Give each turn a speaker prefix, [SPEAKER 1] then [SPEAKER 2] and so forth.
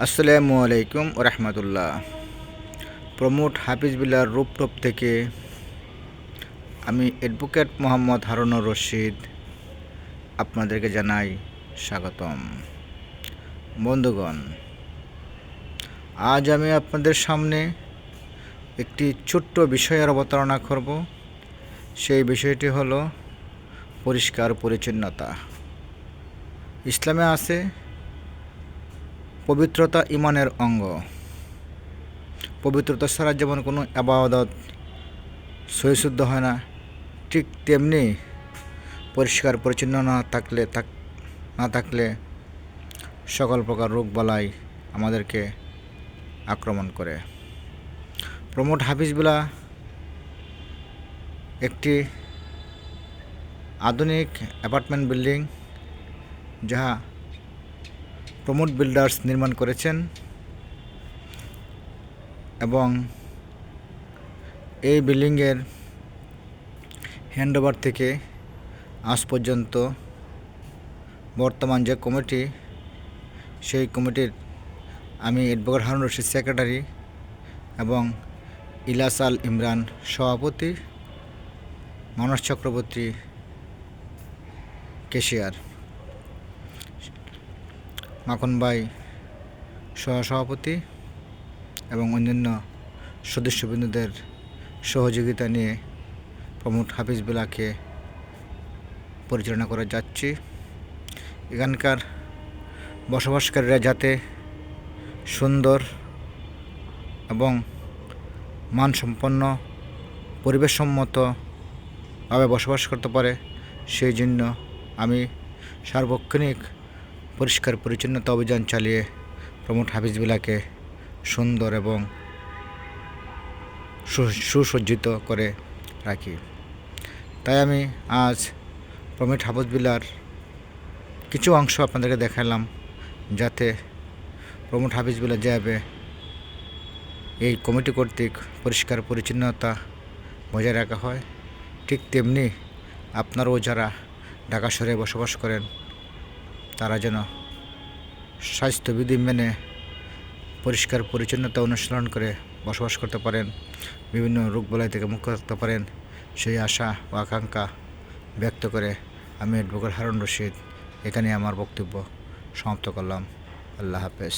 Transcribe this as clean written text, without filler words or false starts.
[SPEAKER 1] আসসালামু আলাইকুম রহমতুল্লাহ। প্রমোট হাফিজ বিল্লাহর রূপটপ থেকে আমি অ্যাডভোকেট মোহাম্মদ হারুনুর রশিদ আপনাদেরকে জানাই স্বাগতম। বন্ধুগণ, আজ আমি আপনাদের সামনে একটি ছোট্ট বিষয়ের অবতারণা করব। সেই বিষয়টি হলো পরিষ্কার পরিচ্ছন্নতা। ইসলামে আছে পবিত্রতা ইমানের অঙ্গ। পবিত্রতা ছাড়া যেমন কোনো ইবাদত সহিশুদ্ধ হয় না, ঠিক তেমনি পরিষ্কার পরিচ্ছন্ন না থাকলে সকল প্রকার রোগ বালাই আমাদেরকে আক্রমণ করে। প্রমোট হাফিজ বিল্লাহ একটি আধুনিক অ্যাপার্টমেন্ট বিল্ডিং যাহা প্রমোট বিল্ডার্স নির্মাণ করেছেন, এবং এই বিল্ডিংয়ের হ্যান্ডওভার থেকে আজ পর্যন্ত বর্তমান যে কমিটি, সেই কমিটির আমি অ্যাডভোকেট হারুন রশিদ সেক্রেটারি এবং ইলাস আল ইমরান সভাপতি, মানস চক্রবর্তী ক্যাশিয়ার, মাখন ভাই সহসভাপতি এবং অন্যান্য সদস্যবৃন্দদের সহযোগিতা নিয়ে প্রমোট হাফিজ বিল্লাহকে পরিচালনা করে যাচ্ছি। এখানকার বসবাসকারীরা যাতে সুন্দর এবং মানসম্পন্ন পরিবেশসম্মতভাবে বসবাস করতে পারে, সেই জন্য আমি সার্বক্ষণিক পরিষ্কার পরিচ্ছন্নতা অভিযান চালিয়ে প্রমোট হাফিজ বিল্লাহকে সুন্দর এবং সুসজ্জিত করে রাখি। তাই আমি আজ প্রমোট হাফিজ বিল্লাহর কিছু অংশ আপনাদেরকে দেখালাম, যাতে প্রমোট হাফিজ বিল্লাহ যেভাবে এই কমিটি কর্তৃক পরিষ্কার পরিচ্ছন্নতা বজায় রাখা হয়, ঠিক তেমনি আপনারাও যারা ঢাকা শহরে বসবাস করেন তারা যেন স্বাস্থ্যবিধি মেনে পরিষ্কার পরিচ্ছন্নতা অনুসরণ করে বসবাস করতে পারেন, বিভিন্ন রোগবালাই থেকে মুক্ত থাকতে পারেন, সেই আশা ও আকাঙ্ক্ষা ব্যক্ত করে আমি অ্যাডভোকেট হারুন রশিদ এখানে আমার বক্তব্য সমাপ্ত করলাম। আল্লাহ হাফেজ।